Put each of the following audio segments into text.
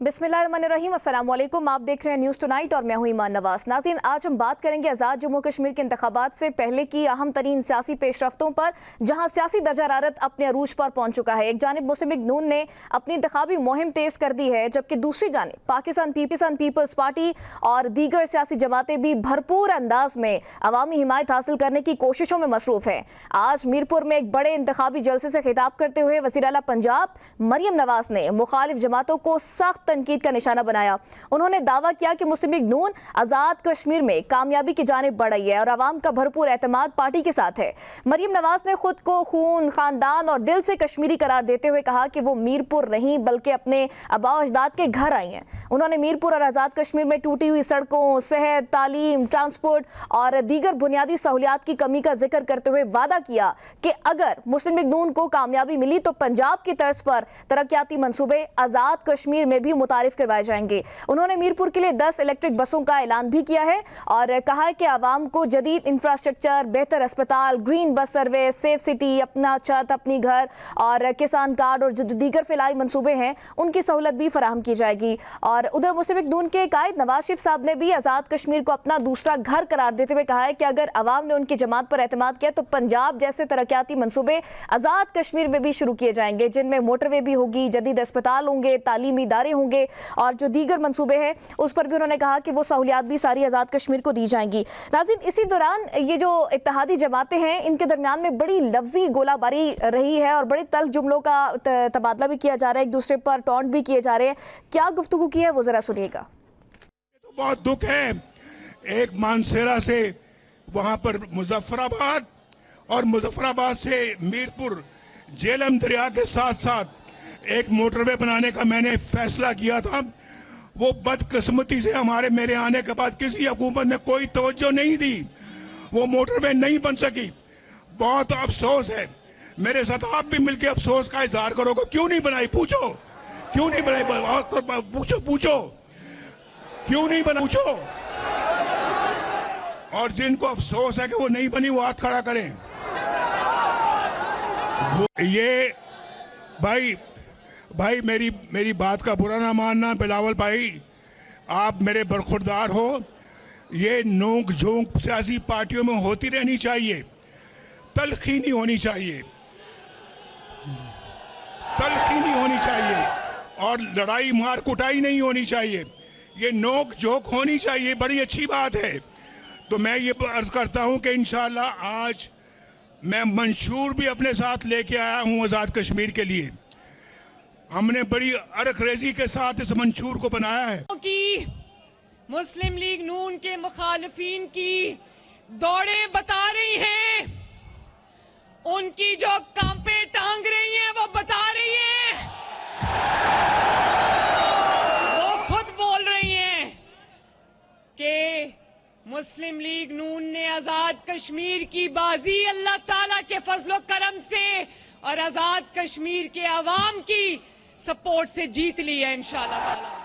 बिस्मिल्लाहिर्रहमानिर्रहीम, अस्सलाम वालेकुम। आप देख रहे हैं न्यूज़ टुनाइट और मैं हूं ईमान नवाज। नाज़रीन, आज हम बात करेंगे आज़ाद जम्मू कश्मीर के इंतखाबात से पहले की अहम तरीन सियासी पेशरफ्तों पर, जहां सियासी दर्जा हरारत अपने अरूज पर पहुंच चुका है। एक जानिब मुस्लिम लीग नून ने अपनी इंतखाबी मुहिम तेज़ कर दी है, जबकि दूसरी जानिब पाकिस्तान पीपल्स पार्टी और दीगर सियासी जमातें भी भरपूर अंदाज में अवामी हिमायत हासिल करने की कोशिशों में मसरूफ़ हैं। आज मीरपुर में एक बड़े इंतखाबी जलसे से खिताब करते हुए वज़ीर आला पंजाब मरियम नवाज ने मुखालिफ जमातों को सख्त तनकीद का निशाना बनाया। उन्होंने दावा किया कि मुस्लिम लीग नून आज़ाद कश्मीर में कामयाबी की जानिब बढ़ रही है और आवाम का भरपूर एतमाद पार्टी के साथ है। मरियम नवाज ने खुद को खून, खानदान और दिल से कश्मीरी करार देते हुए कहा कि वो मीरपुर नहीं बल्कि अपने आबा अजदाद के घर आई हैं। उन्होंने मीरपुर और आज़ाद कश्मीर में टूटी हुई सड़कों, सेहत, तालीम, ट्रांसपोर्ट और दीगर बुनियादी सहूलियात की कमी का जिक्र करते हुए वादा किया कि अगर मुस्लिम लीग नून को कामयाबी मिली तो पंजाब की तर्ज पर तरक्याती मंसूबे आज़ाद कश्मीर में भी मुतारिफ करवाए जाएंगे। उन्होंने मीरपुर के लिए 10 इलेक्ट्रिक बसों का ऐलान भी किया है और कहा है कि आवाम को जदीद इंफ्रास्ट्रक्चर, बेहतर अस्पताल, green bus service, safe city, अपना छत, अपनी घर और किसान कार्ड और जो दीगर फिलहाल मंसूबे हैं उनकी सहूलत भी फराहम की जाएगी। और उधर मुस्लिम लीग नून के कायद नवाज शरीफ साहब ने भी आज़ाद कश्मीर को अपना दूसरा घर करार देते हुए कहा है कि अगर आवाम ने उनकी जमात पर एतमाद किया तो पंजाब जैसे तरक्याती मंसूबे आज़ाद कश्मीर में भी शुरू किए जाएंगे, जिनमें मोटरवे भी होगी, जदीद अस्पताल होंगे, तालीमी इदारे होंगे और जो दीगर मंसूबे हैं उस पर भी उन्होंने कहा कि वो सहूलियात भी सारी आज़ाद कश्मीर को दी जाएंगी। नाज़रीन, इसी दौरान ये जो इत्तेहादी जमातें हैं इनके दरमियान में बड़ी लफ्जी गोलाबारी रही है और बड़े तल्ख जुमलों का तबादला भी किया जा रहा है, एक दूसरे पर टॉन्ट भी किए जा रहे हैं। क्या गुफ्तगू की है वो जरा सुनिएगा। तो बहुत दुख है, एक मानसेरा से वहां पर मुजफ्फराबाद और मुजफ्फराबाद से मीरपुर झेलम दरिया के साथ साथ एक मोटरवे बनाने का मैंने फैसला किया था। वो बदकिस्मती से मेरे आने के बाद किसी हुकूमत ने कोई तवज्जो नहीं दी, वो मोटरवे नहीं बन सकी। बहुत अफसोस है। मेरे साथ आप भी मिलकर अफसोस का इजहार करोगे, क्यों नहीं बनाई? पूछो क्यों नहीं बनाई, पूछो क्यों नहीं बना, पूछो। और जिनको अफसोस है कि वो नहीं बनी वो हाथ खड़ा करें। ये भाई मेरी बात का बुरा ना मानना बिलावल भाई, आप मेरे बरखुरदार हो। ये नोक झोंक सियासी पार्टियों में होती रहनी चाहिए, तलखी नहीं होनी चाहिए, तलखी नहीं होनी चाहिए और लड़ाई मार कुटाई नहीं होनी चाहिए। ये नोक झोंक होनी चाहिए, बड़ी अच्छी बात है। तो मैं ये अर्ज करता हूं कि इंशाअल्लाह आज मैं मंशूर भी अपने साथ लेके आया हूं आज़ाद कश्मीर के लिए। हमने बड़ी अरकरेजी के साथ इस मंशूर को बनाया है कि मुस्लिम लीग नून के मुखालिफिन की दौड़ें बता रही हैं, उनकी जो कांपे टांग रही हैं वो बता रही हैं, वो खुद बोल रही हैं कि मुस्लिम लीग नून ने आज़ाद कश्मीर की बाजी अल्लाह ताला के फजलो करम से और आज़ाद कश्मीर के अवाम की सपोर्ट से जीत ली है इंशाअल्लाह ताला।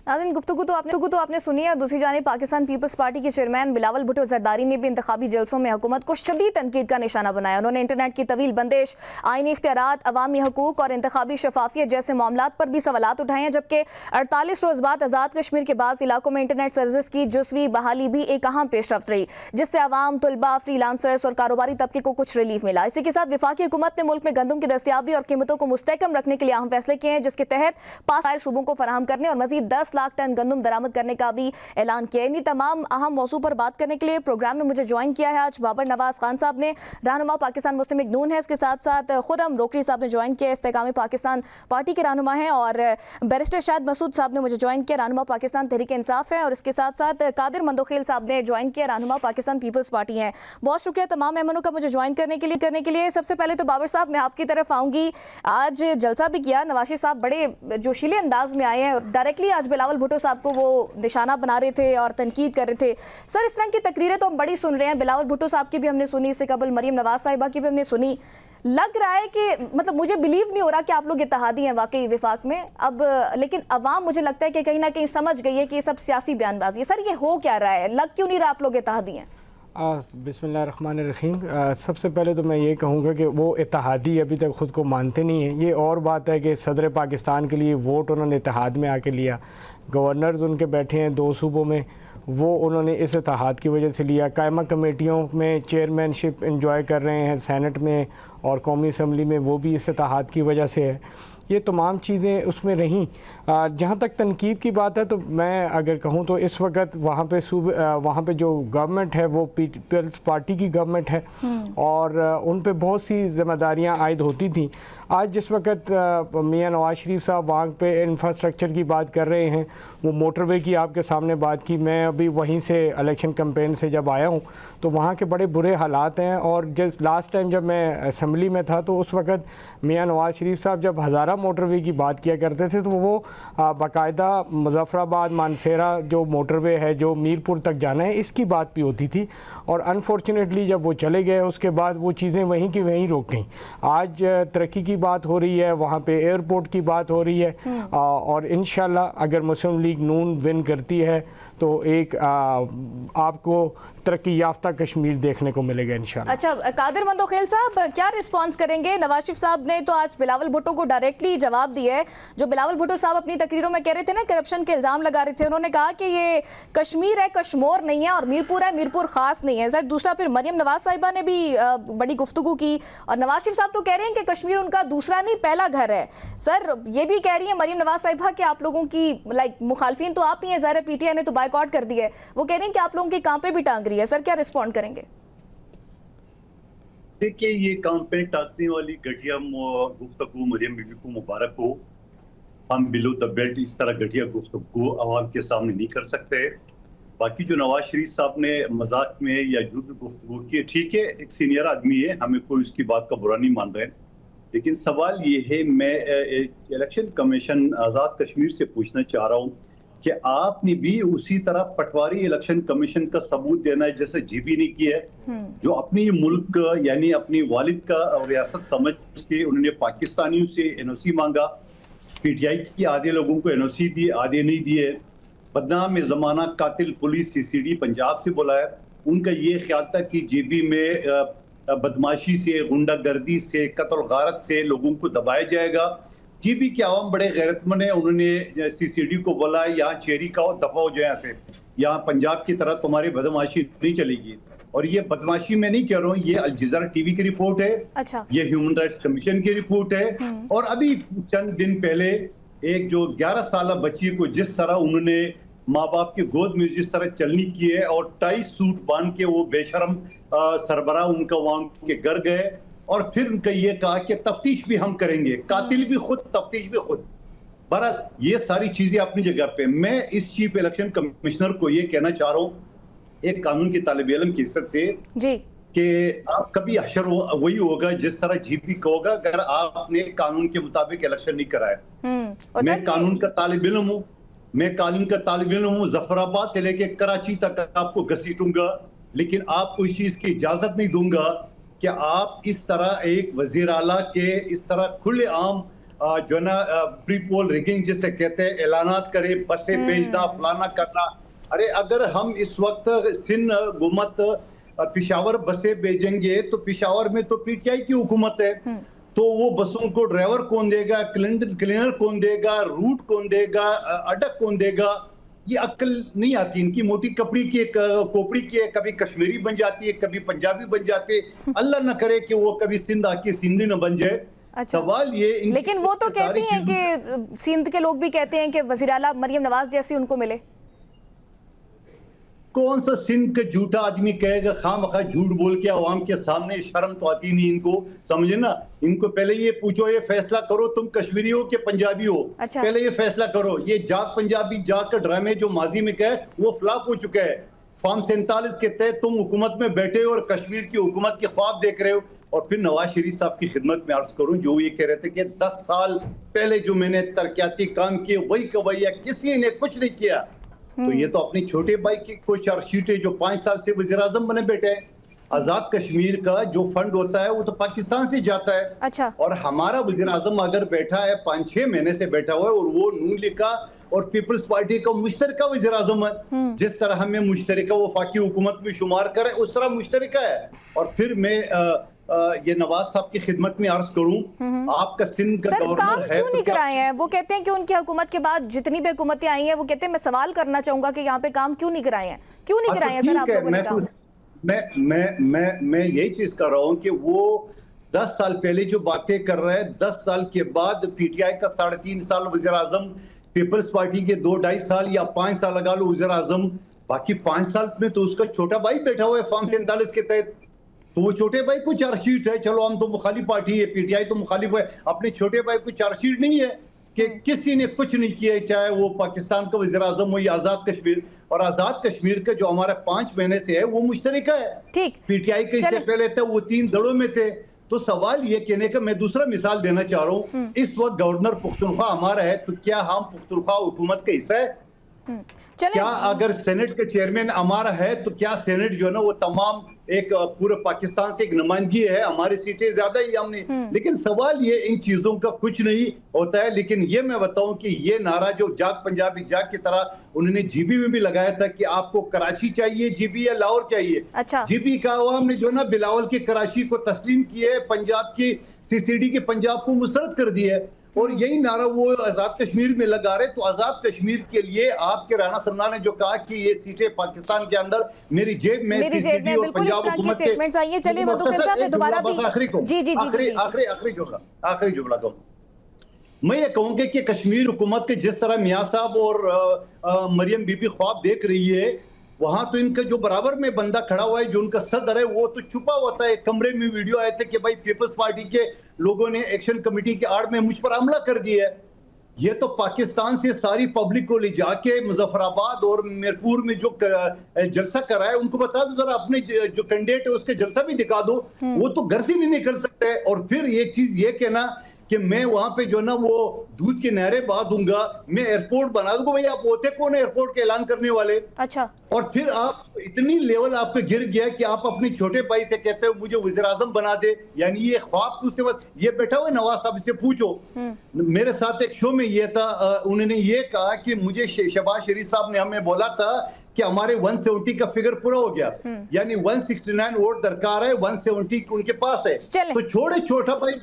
नाज़रीन, गुफ्तगू तो आपने सुनी है। दूसरी जानिब पाकिस्तान पीपल्स पार्टी के चेयरमैन बिलावल भुट्टो ज़रदारी ने भी इंतखाबी जलसों में हुकूमत को शदीद तनकीद का निशाना बनाया। उन्होंने इंटरनेट की तवील बंदिश, आईनी इख्तियारात, अवामी हकूक़ और इंतखाबी शफाफियत जैसे मामलात पर भी सवालात उठाए हैं, जबकि 48 रोज़ बाद आज़ाद कश्मीर के बाद इलाकों में इंटरनेट सर्विस की जुज़वी बहाली भी एक अहम पेशरफ्त रही, जिससे आवाम, तलबा, फ्रीलांसर्स और कारोबारी तबके को कुछ रिलीफ मिला। इसी के साथ वफाकी हुकूमत ने मुल्क में गंदम की दस्तियाबी और कीमतों को मुस्तहकम रखने के लिए अहम फैसले किए हैं, जिसके तहत 5 सूबों को फराहम करने और मजीद 10 लाख टन गंदम बरामद करने का भी ऐलान किया। इन्हीं तमाम अहम मौजू पर बात करने के लिए प्रोग्राम में मुझे ज्वाइन किया है आज बाबर नवाज खान साहब ने, रहनुमा पाकिस्तान मुस्लिम लीग नून है। इसके साथ साथ खुदम रोकरी साहब ने ज्वाइन किया, इस्तेकाम पाकिस्तान पार्टी के रहनुमा हैं, और बैरिस्टर शाहिद मसूद साहब ने मुझे ज्वाइन किया, रहनुमा पाकिस्तान तहरीक इंसाफ है। और इसके साथ साथ कादिर मंदोखेल साहब ने ज्वाइन किया, रहनुमा पाकिस्तान पीपल्स पार्टी है। बहुत शुक्रिया तमाम मेहमानों का मुझे ज्वाइन करने के लिए। सबसे पहले तो बाबर साहब मैं आपकी तरफ आऊँगी। आज जलसा भी किया, नवाज शरीफ साहब बड़े जोशीले अंदाज में आए हैं और डायरेक्टली आज बिलावल भुट्टो साहब को वो निशाना बना रहे थे और तनकीद कर रहे थे। सर, इस तरह की तकरीरें तो हम बड़ी सुन रहे हैं, बिलावल भुट्टो साहब की भी हमने सुनी, इससे कबल मरियम नवाज साहिबा की भी हमने सुनी। लग रहा है कि मतलब मुझे बिलीव नहीं हो रहा कि आप लोग इत्तेहादी हैं वाकई विफाक में अब, लेकिन अवाम मुझे लगता है कि कहीं ना कहीं समझ गई है कि ये सब सियासी बयानबाजी है। सर, ये हो क्या रहा है? लग क्यों नहीं रहा आप लोग इत्तेहादी हैं? बिस्मिल्लाहिर्रहमानिर्रहीम। सबसे पहले तो मैं ये कहूँगा कि वो इत्तेहादी अभी तक ख़ुद को मानते नहीं हैं। ये और बात है कि सदर पाकिस्तान के लिए वोट उन्होंने इत्तेहाद में आके लिया, गवर्नर्स उनके बैठे हैं 2 सूबों में, वो उन्होंने इस इत्तेहाद की वजह से लिया। कायमा कमेटियों में चेयरमैनशिप इंजॉय कर रहे हैं, सेनेट में और कौमी असम्बली में, वो भी इस इत्तेहाद की वजह से है। ये तमाम चीज़ें उसमें रहीं। जहाँ तक तनकीद की बात है तो मैं अगर कहूँ तो इस वक्त वहाँ पे जो गवर्नमेंट है वो पीपल्स पार्टी की गवर्नमेंट है और उन पे बहुत सी ज़िम्मेदारियाँ आयद होती थी। आज जिस वक्त मियां नवाज शरीफ साहब वहाँ पे इंफ्रास्ट्रक्चर की बात कर रहे हैं, वो मोटरवे की आपके सामने बात की, मैं अभी वहीं से इलेक्शन कैंपेन से जब आया हूँ तो वहाँ के बड़े बुरे हालात हैं। और जिस लास्ट टाइम जब मैं असम्बली में था तो उस वक्त मियां नवाज शरीफ साहब जब हज़ारा मोटरवे की बात किया करते थे तो वो बाकायदा मुजफ्फराबाद मानसेरा जो मोटरवे है जो मीरपुर तक जाना है इसकी बात भी होती थी। और अनफॉर्चुनेटली जब वो चले गए उसके बाद वो चीज़ें वहीं की वहीं रुक गईं। आज तरक्की की बात हो रही है, वहाँ पे एयरपोर्ट की बात हो रही है और इंशाल्लाह अगर मुस्लिम लीग नून विन करती है तो एक आपको तरक्की याफ्ता कश्मीर देखने को मिलेगा इंशाल्लाह। अच्छा, कादिर मंदोखेल साहब क्या रिस्पांस करेंगे? नवाज शरीफ साहब ने तो आज बिलावल भुट्टो को डायरेक्टली जवाब दिया है। जो बिलावल भुट्टो साहब अपनी तकरीरों में कह रहे थे ना, करप्शन के इल्ज़ाम लगा रहे थे, उन्होंने कहा कि ये कश्मीर है, कश्मोर नहीं है, और मीरपुर है, मीरपुर ख़ास नहीं है। सर, दूसरा फिर मरियम नवाज साहिबा ने भी बड़ी गुफ्तगू की और नवाज शरीफ साहब तो कह रहे हैं कि कश्मीर उनका दूसरा नहीं पहला घर है। सर, ये भी कह रही है मरियम नवाज साहिबा कि आप लोगों की मुखालफिन तो आप ही हैं, ज़ाहिर पीटीआई ने तो बायकॉट कर दिया है। वो कह रहे हैं कि आप लोगों की काम पे भी टांग रही है। सर, क्या रिस्पॉन्ड करेंगे? देखिए, ये काम पे टांगने वाली घटिया गुफ्तगू मरियम बीबी को मुबारक हो। हम बिलो द बेल्ट इस तरह घटिया गुफ्तगू आवाम के सामने नहीं कर सकते। बाकी जो नवाज शरीफ साहब ने मजाक में या झूठ गुफ्तगू की, ठीक है, एक सीनियर आदमी है, हमें कोई उसकी बात का बुरा नहीं मान रहे, लेकिन सवाल ये है, मैं इलेक्शन कमीशन आज़ाद कश्मीर से पूछना चाह रहा हूँ कि आपने भी उसी तरह पटवारी इलेक्शन कमीशन का सबूत देना है जैसे जीबी ने किया है, जो अपनी मुल्क यानी अपनी वालिद का रियासत समझ के उन्होंने पाकिस्तानियों से एनओसी मांगा। पीटीआई की आधे लोगों को एनओसी दी, आधे नहीं दिए। बदनाम ज़माना कातिल पुलिस सीसीडी पंजाब से बुलाया। उनका ये ख्याल था कि जीबी में बदमाशी से, गुंडागर्दी से, कत्ल गारत से लोगों को दबाया जाएगा। जीबी के आवाम बड़े गैरतमंद हैं, उन्होंने सीसीडी को बोला यहाँ चेरी का दफा हो जाए से, यहाँ पंजाब की तरह तुम्हारी बदमाशी नहीं चलेगी। और ये बदमाशी मैं नहीं कह रहा हूँ, ये अल जज़ीरा टीवी की रिपोर्ट है। अच्छा। ये ह्यूमन राइट्स कमीशन की रिपोर्ट है। और अभी चंद दिन पहले एक जो 11 साल बच्ची को जिस तरह उन्होंने माँ बाप की गोद में जिस तरह चलनी की है और टाई सूट बांध के वो बेशरम सरबराह उनका वहां के घर गए और फिर उनका ये कहा कि तफ्तीश भी हम करेंगे, कातिल भी खुद, तफ्तीश भी खुद। बहरहाल ये सारी चीजें अपनी जगह पे। मैं इस चीफ इलेक्शन कमिश्नर को ये कहना चाह रहा हूँ एक कानून की तालिब इल्म की इज्जत से जी कि आप कभी हशर वही होगा जिस तरह जीपी का होगा अगर आपने कानून के मुताबिक इलेक्शन नहीं कराया। मैं कानून का तालिब इल्म हूँ, मैं कानून का तालिब इल्म हूँ। जफराबाद से लेके कराची तक आपको घसीटूंगा, लेकिन आपको इस चीज की इजाजत नहीं दूंगा कि आप इस तरह एक वजीर आला के इस तरह खुले आम जो है ना प्री पोल रिगिंग जिसे कहते हैं ऐलानात करे, बसें भेजना, फलाना करना। अरे अगर हम इस वक्त सिंध हुकूमत पिशावर बसें भेजेंगे तो पिशावर में तो पीटीआई की हुकूमत है, तो वो बसों को ड्राइवर कौन देगा, क्लीनर कौन देगा, रूट कौन देगा, अटक कौन देगा? ये अक्ल नहीं आती इनकी। मोटी कपड़ी की खोपड़ी की है, कभी कश्मीरी बन जाती है, कभी पंजाबी बन जाती है। अल्लाह न करे कि वो कभी सिंध आके सिंधी न बन जाए। अच्छा। सवाल ये लेकिन वो तो कहती हैं कि सिंध के लोग भी कहते हैं कि वज़ीर आला मरियम नवाज जैसी उनको मिले। कौन सा सिंध का झूठा आदमी कहेगा खामखा झूठ बोल के आवाम के सामने? शर्म तो आती नहीं इनको, समझे ना। इनको पहले ये पूछो, ये फैसला करो तुम कश्मीरी हो कि पंजाबी हो। अच्छा। पहले ये फैसला करो। ये जाग पंजाबी जाग का ड्रामे जो माजी में कहे वो फ्लॉप हो चुका है। फॉर्म 47 के तहत तुम हुकूमत में बैठे हो और कश्मीर की हुकूमत के ख्वाब देख रहे हो। और फिर नवाज शरीफ साहब की खिदमत में अर्ज करूं जो ये कह रहे थे कि 10 साल पहले जो मैंने तरक्याती काम किए वही कवैया, किसी ने कुछ नहीं किया। तो ये तो अपनी छोटे भाई की कोई चार्जशीट है जो 5 साल से वज़ीर आज़म बने बैठे हैं। आजाद कश्मीर का जो फंड होता है वो तो पाकिस्तान से जाता है। अच्छा। और हमारा वजीर आजम अगर बैठा है 5-6 महीने से बैठा हुआ है और वो नून लीग का और पीपल्स पार्टी का मुश्तरका वजीर आजम है, जिस तरह हमें मुश्तरका वफाकी हुकूमत में शुमार करे उस तरह मुश्तरका है। और फिर मैं ये नवाज साहब की खिदमत में अर्ज करूं, आपका सिंध का सर काम गवर्नर है क्यों नहीं कराए हैं? वो कहते हैं कि उनकी हुकूमत के बाद जितनी भी हुकूमतें आई हैं वो कहते हैं, मैं सवाल करना चाहूंगा कि यहाँ पे काम क्यों नहीं कराए हैं, क्यों नहीं कराए हैं सर आप लोगों ने काम? मैं यही चीज कर रहा हूं कि वो 10 साल पहले जो बातें कर रहे हैं, 10 साल के बाद पीटीआई का 3.5 साल वजीर आजम, पीपल्स पार्टी के 2-2.5 साल या 5 साल लगा लो वजीर आजम, बाकी 5 साल में तो उसका छोटा भाई बैठा हुआ है फॉर्म 47 के तहत। तो वो छोटे भाई को चार्जशीट है, चलो हम तो मुखालिफ पार्टी है, पीटीआई तो मुखालिफ है, अपने छोटे भाई को चार्जशीट नहीं है कि किसी ने कुछ नहीं किया, चाहे वो पाकिस्तान का वज़ीर आज़म हो या आज़ाद कश्मीर। और आज़ाद कश्मीर का जो हमारा 5 महीने से है वो मुश्तरका है। ठीक, पीटीआई के इससे पहले थे वो 3 दड़ों में थे। तो सवाल ये कहने का, मैं दूसरा मिसाल देना चाह रहा हूँ, इस वक्त गवर्नर पुख्तनख्वा हमारा है, तो क्या हम पुख्तनख्वा हुकूमत का हिस्सा है? क्या अगर सेनेट का चेयरमैन हमारा है तो क्या सेनेट जो है ना वो तमाम एक पूरे पाकिस्तान से एक नुमाइंदगी है, हमारी सीटें ज्यादा ही हमने। लेकिन सवाल ये इन चीजों का कुछ नहीं होता है। लेकिन ये मैं बताऊं कि ये नारा जो जाग पंजाबी जाग की तरह उन्होंने जीबी में भी लगाया था कि आपको कराची चाहिए जीबी या लाहौर चाहिए। अच्छा। जीबी का अवाम ने जो ना बिलावल की कराची को तस्लीम किया है, पंजाब की सीसीडी के पंजाब को मुस्तरद कर दिया है, और यही नारा वो आजाद कश्मीर में लगा रहे। तो आजाद कश्मीर के लिए आपके राना सन्ना ने जो कहा कि ये सीटें पाकिस्तान के अंदर मेरी जेब में बिल्कुल इस तरह की स्टेटमेंट्स आई है। चलिए मधु खैल साहब, मैं दोबारा भी आखिरी जुमला कहूं, मैं ये कहूंगा कि कश्मीर हुकूमत के जिस तरह मियां साहब और मरियम बीबी ख्वाब देख रही है, वहां तो इनका जो बराबर में बंदा खड़ा हुआ है, जो उनका सदर है, वो तो छुपा होता है। कमरे में वीडियो आए थे कि भाई पीपल्स पार्टी के लोगों ने एक्शन कमेटी के आड़ में मुझ पर हमला कर दिया है। ये तो पाकिस्तान से सारी पब्लिक को ले जाके मुजफ्फराबाद और मीरपुर में जो जलसा कराया, उनको बता दो जरा, अपने जो कैंडिडेट है उसके जलसा भी दिखा दो। वो तो घर से नहीं निकल सकते। और फिर ये चीज ये कहना कि मैं वहां पे जो ना वो दूध की नहरें बहा दूंगा, मैं एयरपोर्ट बना दूंगा, भाई आप होते कौन है एयरपोर्ट के ऐलान करने वाले? अच्छा। और फिर आप इतनी लेवल आपके गिर गया कि आप अपने छोटे भाई से कहते हो मुझे वज़ीर आज़म बना दे। यानी ये ख्वाब दूसरे वक्त ये बैठा हुआ नवाज साहब से पूछो। मेरे साथ एक शो में ये था, उन्होंने ये कहा कि मुझे शहबाज शरीफ साहब ने हमें बोला था कि हमारे 170 का फिगर पूरा हो गया, यानी 169 वोट दरकार है, 170 उनके पास है। तो छोड़े छोटा भाई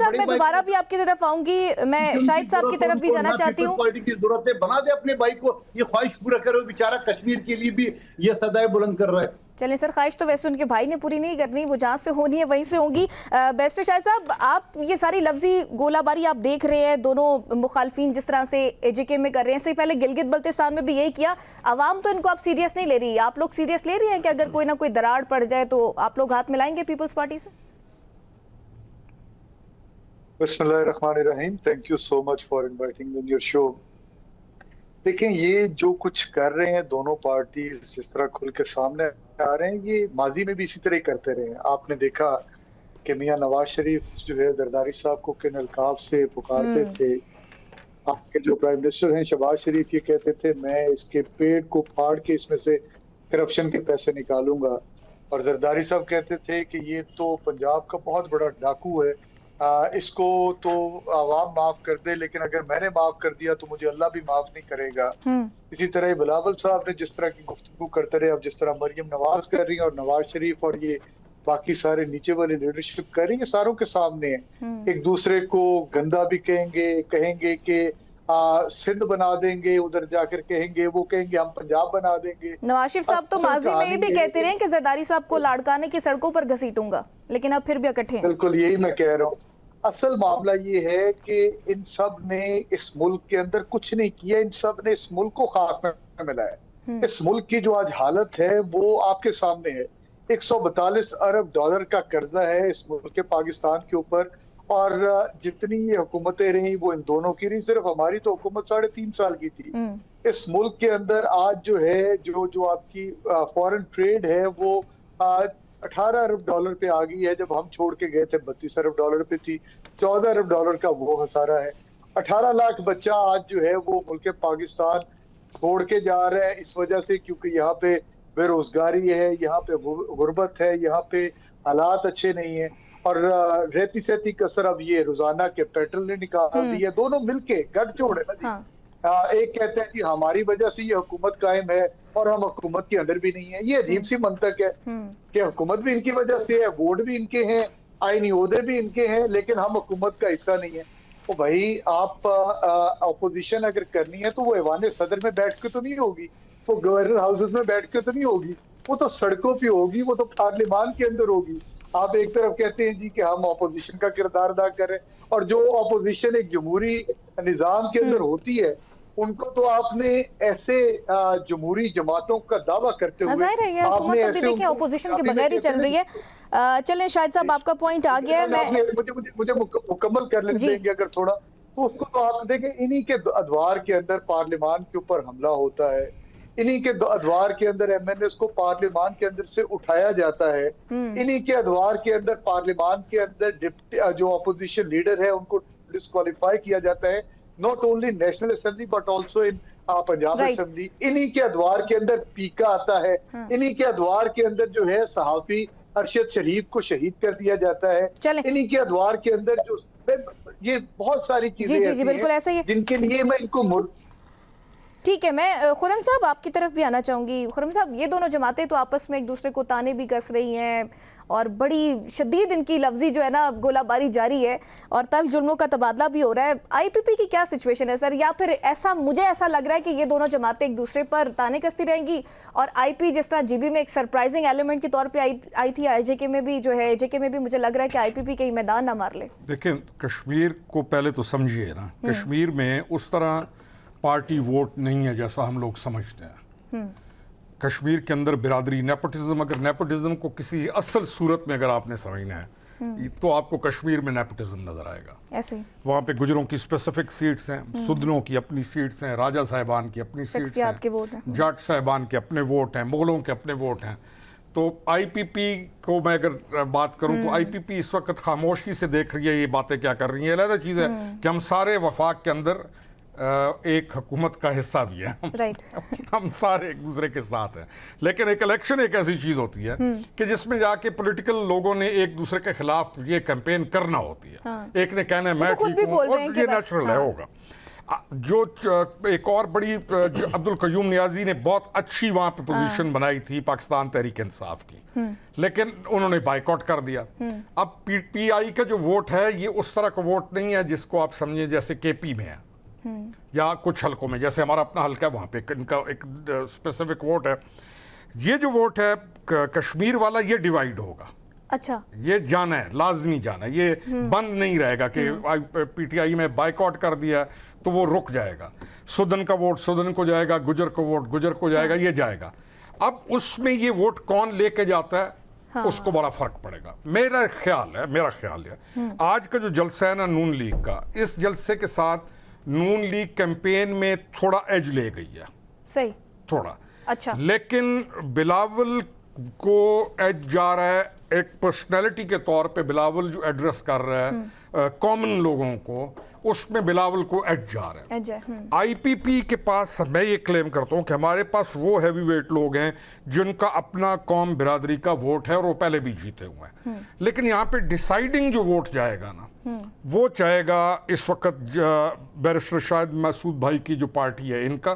मैं दोबारा भी आपकी तरफ आऊंगी, मैं शाहिद साहब की तरफ भी जाना चाहती हूँ। पार्टी की जरूरत है, बना दे अपने भाई को, ये ख्वाहिश पूरा करो, बेचारा कश्मीर के लिए भी ये सदाएं बुलंद कर रहा है। चलिए सर, ख्वाहिश तो वैसे उनके भाई ने पूरी नहीं करनी, वो जहाँ से होनी है वहीं से होगी। बैरिस्टर शाहिद साहब, आप ये सारी लफ्जी गोलाबारी आप देख रहे हैं, दोनों मुखालफिन जिस तरह से एजेके में कर रहे हैं, इससे पहले गिलगित बल्तिस्तान में भी यही किया। आवाम तो इनको आप सीरियस नहीं ले रही, आप लोग सीरियस ले रही हैं कि अगर कोई ना कोई दरार पड़ जाए तो आप लोग हाथ मिलाएंगे पीपल्स पार्टी से? बिस्मिल्लाहिर्रहमानिर्रहीम, thank you so much for inviting me in your show. देखें, ये जो कुछ कर रहे हैं दोनों पार्टी, जिस तरह खुल के सामने आ रहे हैं, ये माजी में भी इसी तरह ही करते रहे हैं। आपने देखा कि मियां नवाज शरीफ जो है जरदारी साहब को किन अलकाब से पुकारते थे। आपके जो प्राइम मिनिस्टर हैं शहबाज शरीफ ये कहते थे मैं इसके पेट को फाड़ के इसमें से करप्शन के पैसे निकालूंगा, और जरदारी साहब कहते थे कि ये तो पंजाब का बहुत बड़ा डाकू है, इसको तो आवाम माफ कर दे, लेकिन अगर मैंने माफ कर दिया तो मुझे अल्लाह भी माफ नहीं करेगा। इसी तरह बिलावल साहब ने जिस तरह की गुफ्तगू करते रहे, अब जिस तरह मरियम नवाज कर रही है और नवाज शरीफ और ये बाकी सारे नीचे वाली लीडरशिप कर रही है, सारों के सामने है। एक दूसरे को गंदा भी कहेंगे कि सिंध बना देंगे, उधर जाकर कहेंगे, वो कहेंगे हम पंजाब बना देंगे। नवाज शरीफ साहब तो माजी में ये भी कहते रहे कि जरदारी साहब को लाड़काने की सड़कों पर घसीटूंगा, लेकिन अब फिर भी इकट्ठे हैं। बिल्कुल यही मैं कह रहा हूँ। असल मामला ये है कि इन सब ने इस मुल्क के अंदर कुछ नहीं किया, इन सब ने इस मुल्क को खाक में मिलाया। इस मुल्क की जो आज हालत है वो आपके सामने है। 142 अरब डॉलर का कर्जा है इस मुल्क के पाकिस्तान के ऊपर, और जितनी ये हुकूमतें रही वो इन दोनों की रही, सिर्फ हमारी तो हुकूमत 3.5 साल की थी। इस मुल्क के अंदर आज जो है जो आपकी फॉरेन ट्रेड है वो 18 अरब डॉलर पे आ गई है। जब हम छोड़ के गए थे 32 अरब डॉलर पे थी, 14 अरब डॉलर का वो खसारा है। 18 लाख बच्चा आज जो है वो मुल्क पाकिस्तान छोड़ के जा रहा है इस वजह से, क्योंकि यहाँ पे बेरोजगारी है, यहाँ पे गुर्बत है, यहाँ पे हालात अच्छे नहीं है, और रहती सहती कसर अब ये रोजाना के पेट्रोल ने निकाल दी है। दोनों मिलके गठजोड़ है ना जी। हाँ। एक कहते हैं कि हमारी वजह से ये हुकूमत कायम है और हम हुकूमत के अंदर भी नहीं है। ये अजीब सी मंतक है कि हुकूमत भी इनकी वजह से है, वोट भी इनके हैं, आईनी ओहदे भी इनके हैं, लेकिन हम हुकूमत का हिस्सा नहीं है। तो भाई आप अपोजिशन अगर करनी है तो वो ऐवान सदर में बैठ के तो नहीं होगी, वो गवर्नर हाउसेज में बैठ के तो नहीं होगी, वो तो सड़कों पे होगी, वो तो पार्लियामान के अंदर होगी। आप एक तरफ कहते हैं जी कि हम अपोजिशन का किरदार अदा करें, और जो अपोजिशन एक जमहूरी निजाम के अंदर होती है उनको तो आपने ऐसे जमहूरी जमातों का दावा करते हुए जाहिर है ये हुकूमत अभी देखिए अपोजिशन के बगैर ही चल रही है। चलें शाहिद साहब आपका पॉइंट आ गया है, मैं मुझे मुकम्मल कर लेने देंगे अगर थोड़ा, तो उसको तो आप देखें इन्हीं के अदवार के अंदर पार्लियामान के ऊपर हमला होता है, इन्हीं के अदवार के अंदर एमएनएस को पार्लियामान के अंदर से उठाया जाता है, इन्हीं के अदवार के अंदर पार्लियामान के अंदर जो अपोजिशन लीडर है उनको डिस्क्वालीफाई किया जाता है, not only national assembly but also in Punjab assembly. इन्हीं के अदवार के अंदर पीका आता है, इन्हीं के अदवार के अंदर जो है सहाफी अरशद शरीफ को शहीद कर दिया जाता है, इन्हीं के अदवार के अंदर जो ये बहुत सारी चीजें जी बिल्कुल ऐसा ही जिनके लिए मैं इनको ठीक है। मैं खुरम साहब आपकी तरफ भी आना चाहूँगी। खुरम साहब, ये दोनों जमातें तो आपस में एक दूसरे को ताने भी कस रही हैं और बड़ी शदीद इनकी लफ्जी जो है ना गोलाबारी जारी है और तल्ख जुल्मों का तबादला भी हो रहा है। आईपीपी की क्या सिचुएशन है सर, या फिर ऐसा मुझे ऐसा लग रहा है कि ये दोनों जमातें एक दूसरे पर ताने कसती रहेंगी और आईपी जिस तरह जीबी में एक सरप्राइजिंग एलिमेंट के तौर पर आई थी, आईजेके में भी जो है, एजेके में भी मुझे लग रहा है कि आईपीपी कहीं मैदान ना मार ले। देखिए कश्मीर को पहले तो समझिए ना, कश्मीर में उस तरह पार्टी वोट नहीं है जैसा हम लोग समझते हैं। कश्मीर के अंदर बिरादरी नेपोटिज्म, अगर नेपोटिज्म को किसी असल सूरत में अगर आपने समझना है तो आपको कश्मीर में नेपोटिज्म नजर आएगा। ऐसे वहाँ पे गुजरों की स्पेसिफिक सीट्स हैं, सुदनों की अपनी सीट्स हैं, राजा साहिबान की अपनी सीट्स हैं, जाट साहिबान के अपने वोट हैं, मुगलों के अपने वोट हैं। तो आईपीपी को मैं अगर बात करूं तो आईपीपी इस वक्त खामोशी से देख रही है ये बातें क्या कर रही है। अलग चीज़ है कि हम सारे वफाक के अंदर एक हुकूमत का हिस्सा भी है, हम सारे एक दूसरे के साथ हैं, लेकिन एक इलेक्शन एक ऐसी चीज होती है कि जिसमें जाके पॉलिटिकल लोगों ने एक दूसरे के खिलाफ ये कैंपेन करना होती है। एक ने कहना है मैं ठीक हूं और ये नेचुरल है होगा। जो एक और बड़ी अब्दुल कयूम नियाजी ने बहुत अच्छी वहां पे पोजीशन बनाई थी पाकिस्तान तहरीक इंसाफ की, लेकिन उन्होंने बाइकआउट कर दिया। अब पीटीआई का जो वोट है ये उस तरह का वोट नहीं है जिसको आप समझे जैसे केपी में है या कुछ हलकों में, जैसे हमारा अपना हल्का है वहाँ पे इनका एक स्पेसिफिक वोट है। ये जो वोट है कश्मीर वाला ये डिवाइड होगा। अच्छा, ये जाना है, लाजमी जाना है, ये बंद नहीं रहेगा कि पीटीआई में बाइकआउट कर दिया तो वो रुक जाएगा। सुदन का वोट सुदन को जाएगा, गुजर का वोट गुजर को जाएगा, ये जाएगा। अब उसमें ये वोट कौन लेके जाता है उसको बड़ा फर्क पड़ेगा। मेरा ख्याल है आज का जो जलसा है ना नून लीग का, इस जलसे के साथ नून लीग कैंपेन में थोड़ा एज ले गई है, सही थोड़ा। अच्छा, लेकिन बिलावल को एज जा रहा है एक पर्सनैलिटी के तौर पे। बिलावल जो एड्रेस कर रहा है कॉमन लोगों को, उसमें बिलावल को एज जा रहा है। आईपीपी के पास मैं ये क्लेम करता हूँ कि हमारे पास वो हैवी वेट लोग हैं जिनका अपना कौम बिरादरी का वोट है और वो पहले भी जीते हुए हैं, लेकिन यहाँ पे डिसाइडिंग जो वोट जाएगा ना वो चाहेगा इस वक्त बैरिस्टर शाहिद मसूद भाई की जो पार्टी है इनका।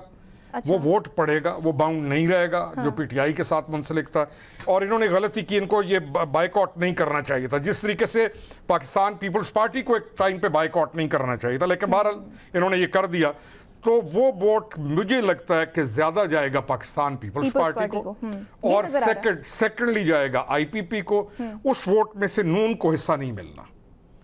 अच्छा। वो वोट पड़ेगा, वो बाउंड नहीं रहेगा जो पीटीआई के साथ मुंसलिक था। और इन्होंने गलती की, इनको ये बाइकआउट नहीं करना चाहिए था, जिस तरीके से पाकिस्तान पीपल्स पार्टी को एक टाइम पे बाइकआउट नहीं करना चाहिए था, लेकिन बहरहाल इन्होंने ये कर दिया। तो वो वोट मुझे लगता है कि ज्यादा जाएगा पाकिस्तान पीपल्स पार्टी को और सेकेंडली जाएगा आईपीपी को। उस वोट में से नून को हिस्सा नहीं मिलना।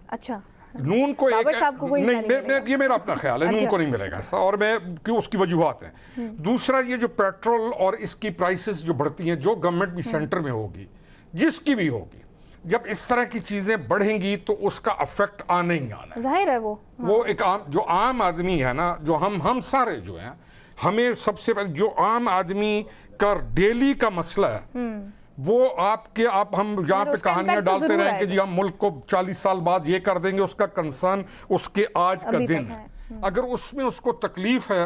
अच्छा, नून को नहीं, ये मेरा अपना ख्याल है। अच्छा। नून को नहीं मिलेगा ऐसा, और मैं क्यों उसकी वजूहत है। दूसरा, ये जो पेट्रोल और इसकी प्राइसेस जो बढ़ती हैं, जो गवर्नमेंट भी सेंटर में होगी, जिसकी भी होगी, जब इस तरह की चीजें बढ़ेंगी तो उसका अफेक्ट आना ही आना, जाहिर है। वो एक आम आदमी है ना, जो हम सारे जो हैं, हमें सबसे पहले जो आम आदमी का डेली का मसला है वो हम यहाँ पे कहानियां डालते रहे कि जी हम मुल्क को 40 साल बाद ये कर देंगे, उसका कंसर्न उसके आज का दिन है। अगर उसमें उसको तकलीफ है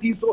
300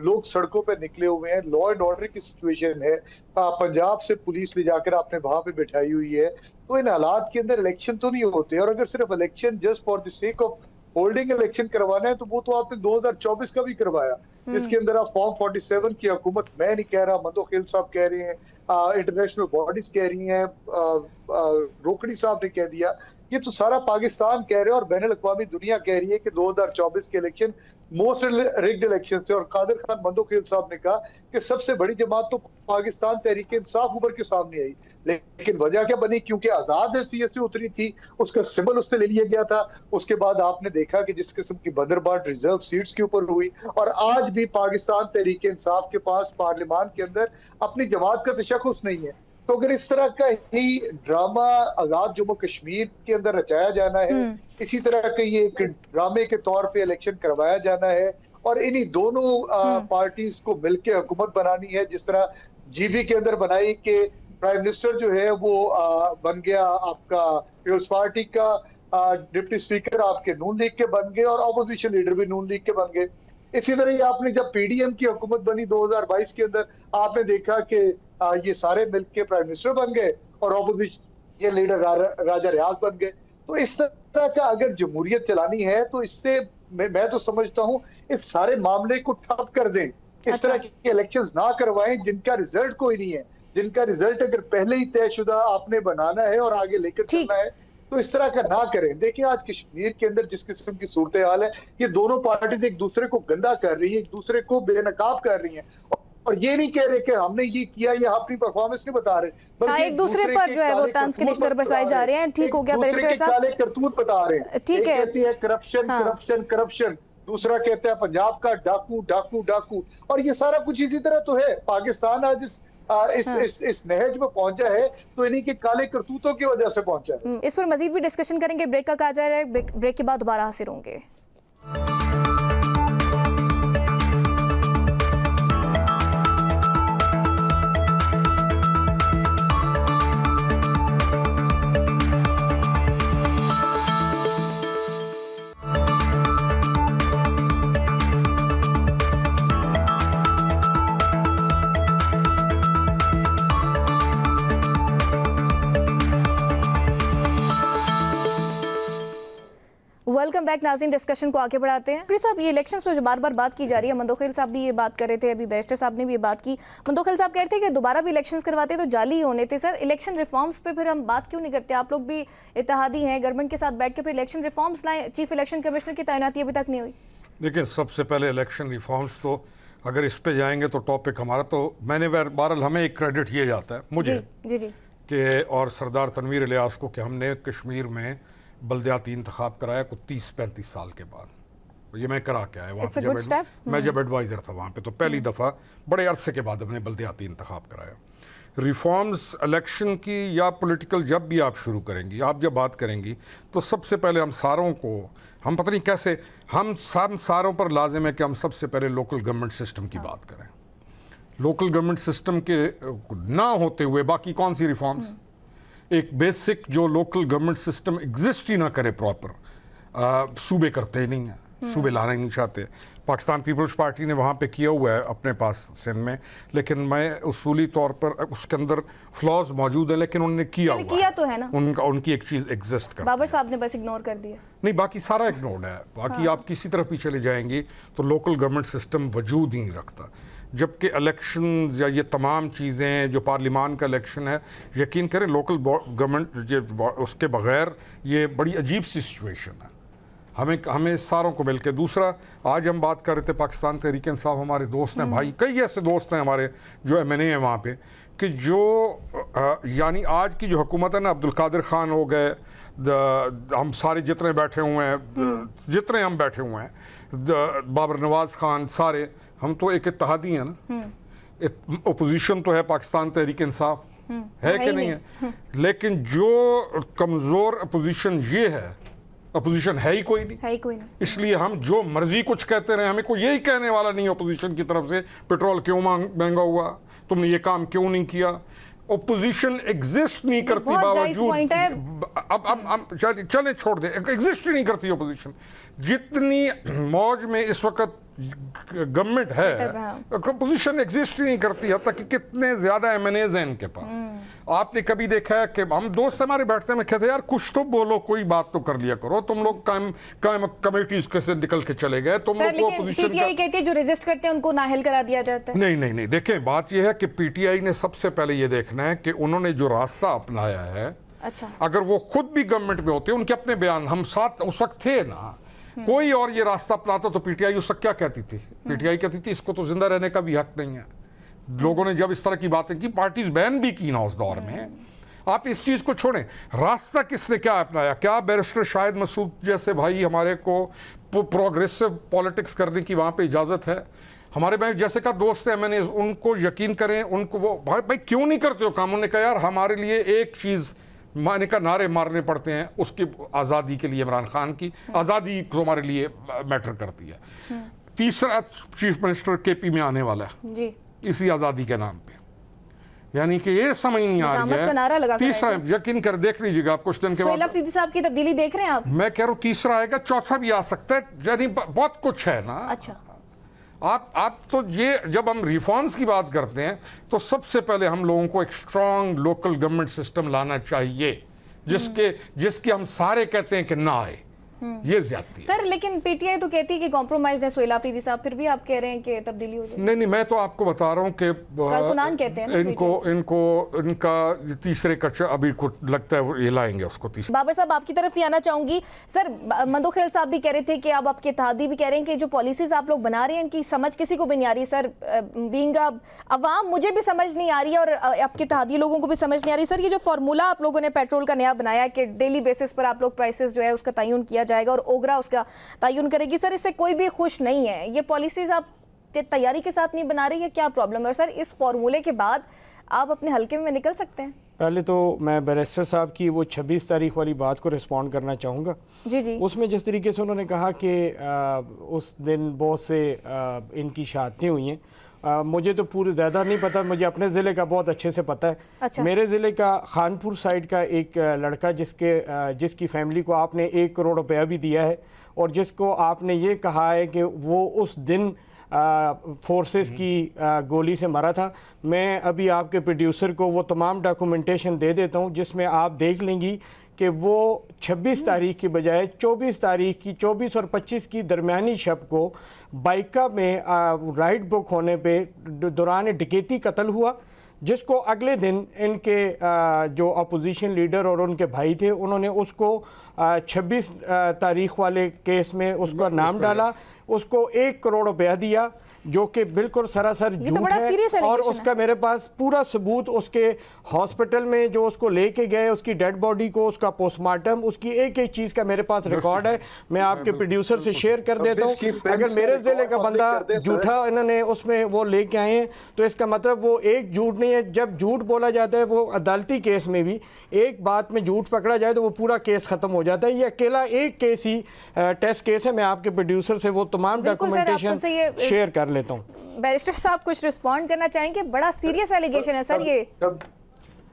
लोग सड़कों पे निकले हुए हैं, लॉ एंड ऑर्डर की सिचुएशन है, पंजाब से पुलिस ले जाकर आपने वहां पे बिठाई हुई है। तो इन हालात के अंदर इलेक्शन तो नहीं होते, और अगर सिर्फ election just for the sake of holding election करवाना है तो वो तो आपने 2024 का भी करवाया, जिसके अंदर आप फॉर्म 47 की हुकूमत, मैं नहीं कह रहा, मंदोखिल साहब कह रहे हैं, इंटरनेशनल बॉडीज कह रही हैं, रोकड़ी साहब ने कह दिया, ये तो सारा पाकिस्तान कह रहे हैं और बैनुल अक़वामी दुनिया कह रही है कि 2024 के इलेक्शन मोस्ट रिग्ड इलेक्शन से। और कादिर खान मंदोखिल साहब ने कहा कि सबसे बड़ी जमात तो पाकिस्तान तहरीक इंसाफ उभर के सामने आई, लेकिन वजह क्या बनी? क्योंकि आजाद हैसियत से उतरी थी, उसका सिंबल उससे ले लिया गया था। उसके बाद आपने देखा कि जिस किस्म की बदरबाट रिजर्व सीट्स के ऊपर हुई, और आज भी पाकिस्तान तहरीक इंसाफ के पास पार्लियामान के अंदर अपनी जमात का तशख़्ख़ुस नहीं है। तो अगर इस तरह का ही ड्रामा आजाद जम्मू कश्मीर के अंदर रचाया जाना है, इसी तरह का ये एक ड्रामे के तौर पे इलेक्शन करवाया जाना है, और इन्हीं दोनों पार्टीज को मिलकर हुकूमत बनानी है, जिस तरह जीबी के अंदर बनाई कि प्राइम मिनिस्टर जो है वो बन गया आपका पीपल्स पार्टी का, डिप्टी स्पीकर आपके नून लीग के बन गए, और अपोजिशन लीडर भी नून लीग के बन गए। इसी तरह ही आपने जब पीडीएम की हुकूमत बनी 2022 के अंदर, आपने देखा कि ये सारे मिलके प्राइम मिनिस्टर बन गए और ऑपोजिशन ये लीडर राजा रियाज बन गए। तो इस तरह का अगर जमहूरियत चलानी है तो इससे मैं तो समझता हूँ इस सारे मामले को ठप कर दें, इस तरह के इलेक्शंस ना करवाएं जिनका रिजल्ट कोई नहीं है, जिनका रिजल्ट अगर पहले ही तयशुदा आपने बनाना है और आगे लेकर चलना है तो इस तरह का ना करें। देखिए आज कश्मीर के अंदर जिस किस्म की सूरत हाल है, ये दोनों पार्टीज एक दूसरे को गंदा कर रही है, एक दूसरे को बेनकाब कर रही है, और ये नहीं कह रहे कि हमने ये किया, ये अपनी परफॉर्मेंस नहीं बता रहे, बल्कि एक दूसरे पर जो है वो तंज के निश्तर बरसाए जा रहे हैं। ठीक हो गया बैरिस्टर साहब, काले करतूत बता रहे हैं। ठीक है, कहती है करप्शन करप्शन करप्शन, दूसरा कहता है पंजाब का डाकू डाकू डाकू, और ये सारा कुछ इसी तरह तो है। पाकिस्तान आज इस नहज में पहुंचा है तो इन्हीं के काले करतूतों की वजह से पहुंचा है। इस पर मजीद भी डिस्कशन करेंगे, ब्रेक का कहा जा रहा है, ब्रेक के बाद दोबारा हाजिर होंगे। वेलकम बैक नाज़रीन, डिस्कशन को आगे बढ़ाते हैं। फिर साहब, ये इलेक्शंस पे जो बार बार बात की जा रही है, मंदोखिल साहब भी ये बात कर रहे थे, अभी बैरिस्टर साहब ने भी ये बात की। मंदोखिल साहब कहते हैं कि दोबारा भी इलेक्शंस करवाते तो जाली होने थे। सर, इलेक्शन रिफॉर्म्स पे फिर हम बात क्यों नहीं करते? आप लोग भी इत्तेहादी हैं, गवर्नमेंट के साथ बैठ के फिर इलेक्शन रिफॉर्म्स लाएं। चीफ इलेक्शन कमिश्नर की तैनाती अभी तक नहीं हुई। देखिए, सबसे पहले इलेक्शन रिफॉर्म्स, तो अगर इस पे जाएंगे तो टॉपिक हमारा, तो मैंने बहरहाल हमें एक क्रेडिट ये जाता है मुझे जी कि और सरदार तनवीर इलियास को कि हमने कश्मीर में बल्दियाती इंतखाब कराया कुछ 30-35 साल के बाद। ये मैं करा के आया वहाँ पे, मैं जब एडवाइज़र था वहाँ पे, तो पहली दफ़ा बड़े अरसे के बाद हमने बल्दियाती इंतखाब कराया। रिफॉर्म्स इलेक्शन की या पॉलिटिकल जब भी आप शुरू करेंगी, आप जब बात करेंगी तो सबसे पहले हम सारों को, हम पता नहीं कैसे, हम सारों पर लाजिम है कि हम सबसे पहले लोकल गवर्नमेंट सिस्टम की बात करें। लोकल गवर्नमेंट सिस्टम के ना होते हुए बाकी कौन सी रिफॉर्म्स? एक बेसिक जो लोकल गवर्नमेंट सिस्टम एग्जिस्ट ही ना करे प्रॉपर, सूबे करते ही नहीं हैं, सूबे लाना ही नहीं चाहते। पाकिस्तान पीपल्स पार्टी ने वहाँ पे किया हुआ है अपने पास सिंध में, लेकिन मैं उसूली तौर पर उसके अंदर फ्लॉज मौजूद है, लेकिन उन्होंने किया तो है ना, उनकी एक चीज़ एग्जिस्ट कर, बाबर साहब ने बस इग्नोर कर दिया। नहीं, बाकी सारा इग्नोर्ड है। बाकी आप किसी तरफ भी चले जाएंगी तो लोकल गवर्नमेंट सिस्टम वजूद ही नहीं रखता। जबकि इलेक्शन या ये तमाम चीज़ें जो पार्लियामान का इलेक्शन है, यकीन करें लोकल गवर्नमेंट उसके बगैर ये बड़ी अजीब सी सिचुएशन है। हमें सारों को मिलकर, दूसरा आज हम बात कर रहे थे पाकिस्तान तहरीक इंसाफ, हमारे दोस्त हैं भाई, कई ऐसे दोस्त हैं हमारे जो MNA हैं वहाँ पे, कि जो यानी आज की जो हुकूमत है ना, अब्दुल कादिर खान हो गए, हम सारे जितने बैठे हुए हैं, जितने हम बैठे हुए हैं, बाबर नवाज खान, सारे हम तो एक इत्तेहादी हैं ना। अपोजिशन तो है पाकिस्तान तहरीक इंसाफ, है कि नहीं है? लेकिन जो कमज़ोर अपोजिशन ये है, अपोजिशन है ही कोई नहीं। इसलिए हम जो मर्जी कुछ कहते रहे, हमें कोई यही कहने वाला नहीं अपोजिशन की तरफ से पेट्रोल क्यों महंगा हुआ, तुमने ये काम क्यों नहीं किया। अपोजिशन एग्जिस्ट नहीं करती, बावजूद अब चले छोड़ दे, एग्जिस्ट ही नहीं करती अपोजिशन। जितनी मौज में इस वक्त गवर्नमेंट है, पोजीशन एग्जिस्ट ही नहीं करती है, तक कितने ज्यादा एमएनएज हैं इनके पास। आपने कभी देखा है कि हम दोस्त हमारे बैठते हैं, कहते हैं यार कुछ तो बोलो, कोई बात तो कर लिया करो, तुम लोग काम कमेटीज कैसे निकल के चले गए, तुम लोग को पोजीशन। पीटीआई कहती है जो रेजिस्ट करते हैं उनको नाअहल करा दिया जाता है। नहीं, देखें बात यह है कि पीटीआई ने सबसे पहले ये देखना है कि उन्होंने जो रास्ता अपनाया है, अच्छा, अगर वो खुद भी गवर्नमेंट में होते, उनके अपने बयान हम साथ उस वक्त थे ना, कोई और ये रास्ता अपनाता तो पीटीआई उस वक्त क्या कहती थी? पीटीआई कहती थी इसको तो जिंदा रहने का भी हक नहीं है। लोगों ने जब इस तरह की बातें की, पार्टीज बैन भी की ना उस दौर में। आप इस चीज को छोड़ें, रास्ता किसने क्या अपनाया? क्या बैरिस्टर शाहिद मसूद जैसे भाई हमारे को प्रोग्रेसिव पॉलिटिक्स करने की वहां पे इजाजत है? हमारे बैंक जैसे का दोस्त है, मैंने उनको यकीन करें, उनको वो भाई क्यों नहीं करते हो काम? उन्होंने कहा यार हमारे लिए एक चीज माने का नारे मारने पड़ते हैं, उसकी आज़ादी के लिए, इमरान खान की आज़ादी तो हमारे लिए मैटर करती है। तीसरा चीफ मिनिस्टर केपी में आने वाला है जी, इसी आज़ादी के नाम पे, यानी कि ये समझ नहीं आ रही है। तीसरा यकीन कर देख लीजिएगा आप कुछ दिन के बाद सोहेल अफरीदी साहब की तब्दीली देख रहे हैं आप? मैं कह रहा हूँ तीसरा आएगा, चौथा भी आ सकता है, यानी बहुत कुछ है ना। अच्छा, आप तो ये जब हम रिफॉर्म्स की बात करते हैं तो सबसे पहले हम लोगों को एक स्ट्रांग लोकल गवर्नमेंट सिस्टम लाना चाहिए, जिसके हम सारे कहते हैं कि ना आए, ये ज्यादती है। सर लेकिन पीटीआई तो कहती है कि कॉम्प्रोमाइज है सोहेल अफरीदी साहब, फिर भी आप कह रहे हैं कि तब्दीली हो जाए। नहीं, मैं तो आपको बता रहा हूँ कि कारकुनान कहते हैं ना इनका तीसरे कक्षा अभी कुछ लगता है ये लाएंगे उसको तीसरे। बाबर साहब आपकी तरफ ही आना चाहूंगी। सर मंदोखेल साहब भी कह रहे थे कि अब आपके इत्तेहादी भी कह रहे हैं कि जो पॉलिसीज आप लोग बना रहे हैं इनकी समझ किसी को भी नहीं आ रही। सर बीइंग अवाम मुझे भी समझ नहीं आ रही है और आपके इत्तेहादी लोगों को भी समझ नहीं आ रही। सर ये जो फार्मूला आप लोगों ने पेट्रोल का नया बनाया कि डेली बेसिस पर आप लोग प्राइसेस जो है उसका तयन किया जाएगा और ओगरा उसका तयन करेगी, सर इससे कोई भी खुश नहीं है। ये पॉलिसीज आप तैयारी के साथ नहीं बना रही है, क्या प्रॉब्लम है? और सर इस फॉर्मूले के बाद आप अपने हल्के में निकल सकते हैं? पहले तो मैं बैरिस्टर साहब की वो 26 तारीख वाली बात को रिस्पॉन्ड करना चाहूँगा। जी, उसमें जिस तरीके से उन्होंने कहा कि उस दिन बहुत से इनकी शादियाँ हुई हैं, मुझे तो पूरे ज़्यादा नहीं पता, मुझे अपने ज़िले का बहुत अच्छे से पता है। अच्छा। मेरे ज़िले का खानपुर साइड का एक लड़का जिसकी फैमिली को आपने 1 करोड़ रुपया भी दिया है और जिसको आपने ये कहा है कि वो उस दिन फोर्सेस की गोली से मरा था। मैं अभी आपके प्रोड्यूसर को वो तमाम डॉक्यूमेंटेशन दे देता हूँ जिसमें आप देख लेंगी कि वो 26 तारीख की बजाय 24 तारीख की 24 और 25 की दरमियानी शब को बाइका में राइड बुक होने पे दौरान डकैती कत्ल हुआ, जिसको अगले दिन इनके जो अपोजिशन लीडर और उनके भाई थे उन्होंने उसको 26 तारीख वाले केस में उसका नाम डाला, उसको 1 करोड़ रुपया दिया, जो कि बिल्कुल सरासर झूठ है। और उसका मेरे पास पूरा सबूत, उसके हॉस्पिटल में जो उसको लेके गए, उसकी डेड बॉडी को, उसका पोस्टमार्टम, उसकी एक एक चीज़ का मेरे पास रिकॉर्ड है। मैं आपके प्रोड्यूसर से शेयर कर देता हूँ। अगर मेरे ज़िले का बंदा झूठा इन्होंने उसमें वो लेके आए हैं तो इसका मतलब वो एक झूठ नहीं है। जब झूठ बोला जाता है वो अदालती केस में भी एक बात में झूठ पकड़ा जाए तो वो पूरा केस ख़त्म हो जाता है। ये अकेला एक केस ही टेस्ट केस है। मैं आपके प्रोड्यूसर से वो तमाम डॉक्यूमेंटेशन शेयर कर लेता हूँ। बैरिस्टर साहब कुछ रिस्पॉन्ड करना चाहेंगे? बड़ा सीरियस एलिगेशन है सर ये।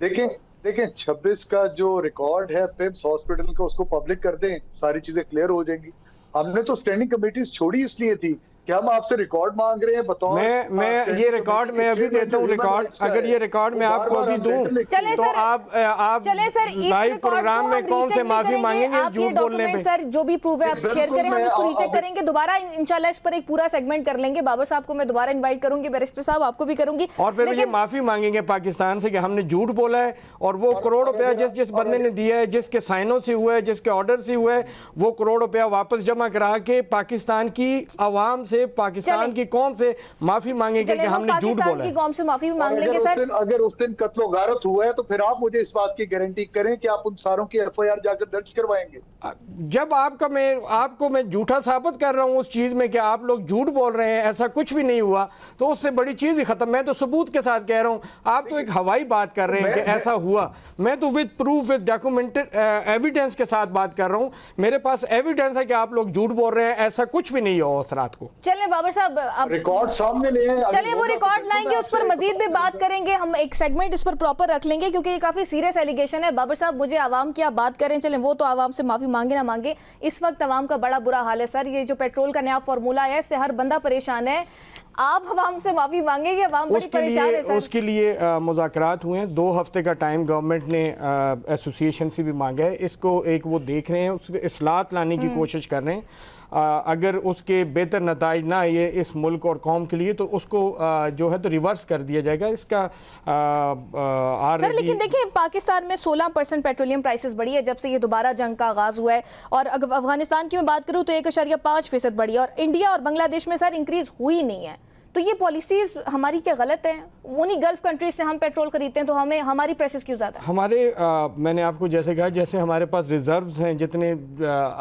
देखें 26 का जो रिकॉर्ड है प्रिम्स हॉस्पिटल का, उसको पब्लिक कर दें, सारी चीजें क्लियर हो जाएंगी। हमने तो स्टैंडिंग कमेटीज छोड़ी इसलिए थी कि हम आपसे रिकॉर्ड मांग रहे हैं। बताओ मैं ये रिकॉर्ड मैं अभी देता हूँ। रिकॉर्ड अगर ये रिकॉर्ड मैं आपको अभी दूं चले तो सर, आप चले सर इस लाइव प्रोग्राम में कौन से माफी मांगेंगे झूठ बोलने पे? सर जो भी प्रूफ है आप शेयर करें, हम इसको रीचेक करेंगे दोबारा इंशाल्लाह। इस पर एक पूरा सेगमेंट कर लेंगे। बाबर साहब को मैं दोबारा इन्वाइट करूंगी, बैरिस्टर साहब आपको भी करूंगी, और फिर ये माफी मांगेंगे पाकिस्तान से कि हमने झूठ बोला है और वो करोड़ रुपया जिस बंदे ने दिया है, जिसके साइनों से हुआ है, जिसके ऑर्डर से हुआ है, वो करोड़ रुपया वापस जमा करा के पाकिस्तान की आवाम से, पाकिस्तान की कौम से माफी मांगेंगे कि हमने झूठ बोला है। की कौम से माफी भी मांग लेंगे सर। अगर उस दिन कत्लो गारत हुआ है तो फिर आप मुझे इस बात की गारंटी करें कि आप उन सारों की एफआईआर जाकर दर्ज करवाएंगे। जब आपको मैं झूठा साबित कर रहा हूं उस चीज में कि आप लोग झूठ बोल रहे हैं, ऐसा कुछ भी नहीं हुआ, तो उससे बड़ी चीज ही खत्म। मैं तो सबूत के साथ कह रहा हूं, आप तो एक हवाई बात कर रहे हैं कि ऐसा हुआ। मैं तो with proof, with documented evidence के साथ बात कर रहा हूं। मेरे पास एविडेंस है कि आप लोग झूठ बोल रहे हैं, ऐसा कुछ भी नहीं हुआ उस रात को। चलें बाबर साहब, अब रिकॉर्ड सामने ले आए। चलिए वो रिकॉर्ड लाएंगे, उस पर मजीद भी बात करेंगे, हम एक सेगमेंट इस पर प्रॉपर रख लेंगे क्योंकि ये काफ़ी सीरियस एलिगेशन है। बाबर साहब, मुझे आवाम की आप बात करें, चलें वो तो आवाम से माफ़ी मांगे ना मांगे, इस वक्त आवाम का बड़ा बुरा हाल है सर। ये जो पेट्रोल का नया फार्मूला है इससे हर बंदा परेशान है, आप आवाम से माफ़ी मांगेंगे? आवाम बड़ी परेशान है सर। उसके लिए मुज़ाकरात हुए हैं, 2 हफ्ते का टाइम गवर्नमेंट ने एसोसिएशन से भी मांगा है। इसको एक वो देख रहे हैं, उसमें इस्लाहत लाने की कोशिश कर रहे हैं। अगर उसके बेहतर नताइज ना आए इस मुल्क और कौम के लिए तो उसको जो है तो रिवर्स कर दिया जाएगा। इसका सर लेकिन देखिए पाकिस्तान में 16% पेट्रोलियम प्राइसेस बढ़ी है जब से ये दोबारा जंग का आगाज़ हुआ है, और अगर अफगानिस्तान की मैं बात करूँ तो 1.5% बढ़ी है, और इंडिया और बांग्लादेश में सर इंक्रीज़ हुई नहीं है। तो ये पॉलिसीज़ हमारी क्या गलत हैं? उन्हीं गल्फ कंट्रीज से हम पेट्रोल खरीदते हैं तो हमें हमारी प्राइसेस क्यों ज़्यादा है? हमारे मैंने आपको जैसे कहा, जैसे हमारे पास रिजर्व्स हैं जितने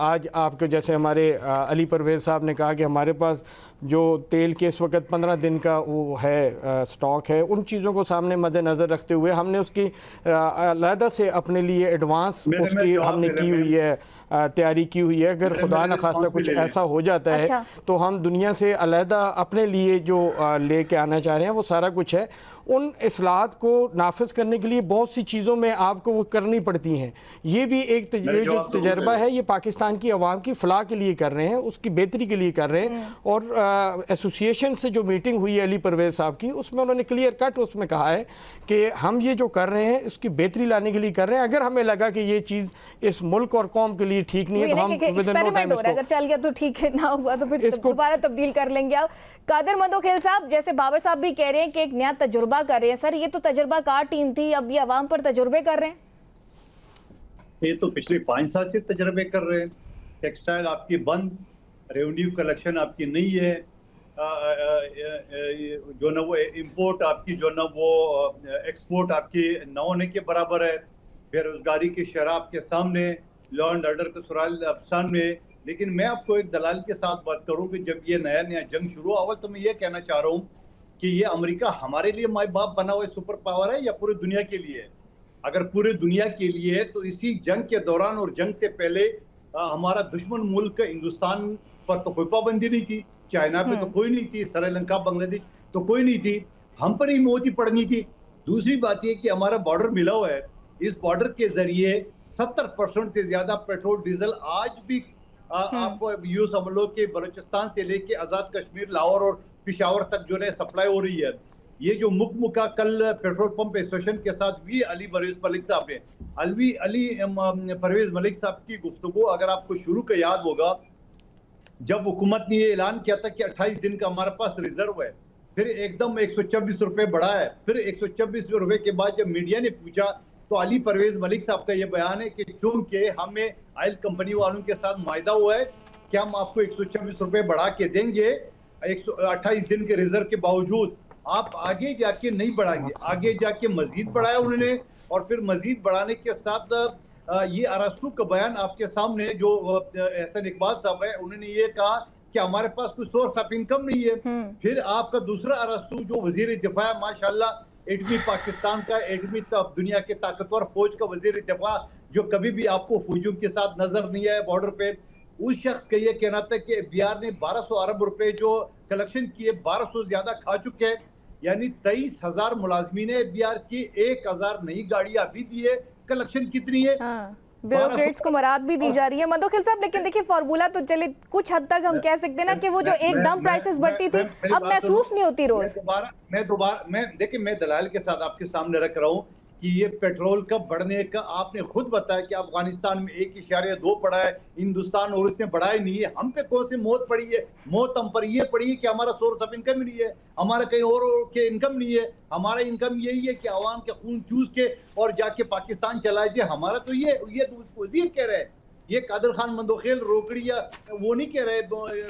आज आपको, जैसे हमारे अली परवेज़ साहब ने कहा कि हमारे पास जो तेल के इस वक्त 15 दिन का वो है स्टॉक है, उन चीज़ों को सामने मद्देनज़र रखते हुए हमने उसकी अलहदा से अपने लिए एडवांस उसकी हमने की हुई है, तैयारी की हुई है। अगर खुदा न खास्ता कुछ ऐसा हो जाता है तो हम दुनिया से अलहदा अपने लिए जो लेके आना चाह रहे हैं वो सारा कुछ है। उन इस्लाहत को नाफिज करने के लिए बहुत सी चीज़ों में आपको वो करनी पड़ती हैं। ये भी एक ये जो तजर्बा है ये पाकिस्तान की आवाम की फलाह के लिए कर रहे हैं, उसकी बेहतरी के लिए कर रहे हैं। और एसोसिएशन से जो मीटिंग हुई है अली परवेज़ साहब की, उसमें उन्होंने क्लियर कट उसमें कहा है कि हम ये जो कर रहे हैं इसकी बेहतरी लाने के लिए कर रहे हैं। अगर हमें लगा कि ये चीज़ इस मुल्क और कौम के लिए ठीक नहीं है तो हम एक्सपेरिमेंट हो रहा है, अगर चल गया तो ठीक है, ना हुआ तो फिर दोबारा तब्दील कर लेंगे। आप कादर मंदोखेल साहब, जैसे बाबर साहब भी कह रहे हैं कि एक नया तजुर्बा कर रहे हैं सर, ये तो तजुर्बाकार टीम थी, अब ये अवाम पर तजुर्बे कर रहे हैं। ये तो पिछले 5 साल से तजुर्बे कर रहे हैं। टेक्सटाइल आपकी बंद, रेवेन्यू कलेक्शन आपकी नहीं है, जो ना वो इंपोर्ट आपकी, जो ना वो एक्सपोर्ट आपकी न होने के बराबर है। बेरोजगारी की शरह आपके सामने, लॉ एंड ऑर्डर के सुराल सामने। लेकिन मैं आपको एक दलाल के साथ बात करूं कि जब ये नया जंग शुरू हुआ, अव्वल तो मैं ये कहना चाह रहा हूं कि ये अमेरिका हमारे लिए माई बाप बना हुआ सुपर पावर है या पूरी दुनिया के लिए है? अगर पूरी दुनिया के लिए है तो इसी जंग के दौरान और जंग से पहले हमारा दुश्मन मुल्क हिंदुस्तान पर तो कोई पाबंदी नहीं थी, चाइना पे तो कोई नहीं थी, श्रीलंका बांग्लादेश तो कोई नहीं थी, हम पर ही मौत ही पड़नी थी। दूसरी बात ये कि हमारा बॉर्डर मिला हुआ है, इस बॉर्डर के जरिए 70% से ज्यादा पेट्रोल डीजल आज भी आप यूं समझ लो कि बलूचिस्तान से लेके आजाद कश्मीर, लाहौर और पिशावर तक जो है सप्लाई हो रही है। ये जो मुका कल पेट्रोल पंप एसोसिएशन के साथ भी अली परवेज मलिक साहब ने अली परवेज मलिक साहब की गुफ्तगू अगर आपको शुरू का याद होगा, जब हुकूमत ने ये ऐलान किया था कि 28 दिन का हमारे पास रिजर्व है, फिर एकदम 124 रुपए बढ़ा है, फिर 124 रुपए के बाद जब मीडिया ने पूछा तो अली परवेज मलिक साहब का ये बयान है कि चूंकि हमें ऑयल कंपनी वालों के साथ मायदा हुआ है कि हम आपको 124 रुपए बढ़ा के देंगे 128 दिन के रिजर्व के बावजूद, आप आगे जाके नहीं बढ़ाएंगे। आगे जाके मजीद बढ़ाया उन्होंने, और फिर मजीद बढ़ाने के साथ ये अरस्तु का बयान आपके सामने जो एहसन इकबाल साहब है, उन्होंने ये कहा कि हमारे पास कोई सोर्स ऑफ इनकम नहीं है। फिर आपका दूसरा अरस्तु जो वजीर दिफा है, माशाल्लाह एटमी पाकिस्तान का, एटमी दुनिया के ताकतवर फौज का वजीर दिफा, जो कभी भी आपको फौजियों के साथ नजर नहीं आया बॉर्डर पे, उस शख्स का ये कहना था कि बिहार ने 1200 अरब रुपए जो कलेक्शन किए 1200 ज्यादा खा चुके हैं, यानी 23,000 मुलाजमीन बिहार की 1,000 नई गाड़ियां भी दी है। कलेक्शन कितनी है? ब्यूरोक्रेट्स को मराद भी दी जा रही है मंदोखेल साहब, लेकिन देखिए फार्मूला तो चले कुछ हद तक हम कह सकते हैं ना कि वो जो एकदम प्राइसेस बढ़ती थी अब महसूस नहीं होती रोज। देखिए मैं दलाल के साथ आपके सामने रख रहा हूँ कि ये पेट्रोल का बढ़ने का आपने खुद बताया कि अफगानिस्तान में 1.2 पड़ा है, हिंदुस्तान और उसने बढ़ाया नहीं है। हम पे कौन सी मौत पड़ी है? मौत हम पर ये पड़ी है कि हमारा सोर्स ऑफ इनकम नहीं है, हमारा कहीं और के इनकम नहीं है। हमारा इनकम यही है कि अवाम के खून चूस के और जाके पाकिस्तान चलाए जाए। हमारा तो ये वजीर कह रहे हैं, ये कादर खान मंदोखेल रोकड़िया वो नहीं कह रहे,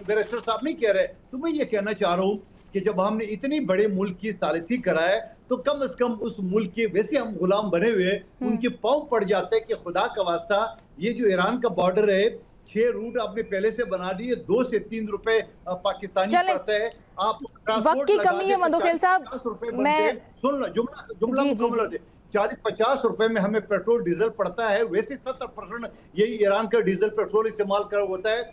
बैरिस्टर साहब नहीं कह रहे। तो मैं ये कहना चाह रहा हूँ कि जब हमने इतनी बड़े मुल्क की सालिसी कराए तो कम से कम उस मुल्क के, वैसे हम गुलाम बने हुए, उनके पांव पड़ जाते कि खुदा का वास्ता ये जो ईरान का बॉर्डर है 6 रूट आपने पहले से बना दिए, 2 से 3 रुपए पाकिस्तानी पड़ता है। आप वक्त की कमी है मंदोखेल साहब, मैं सुन लो जुमला मुकम्मल 40-50 रुपए में हमें पेट्रोल डीजल पड़ता है, वैसे 70% यही ईरान का डीजल पेट्रोल इस्तेमाल कर होता है।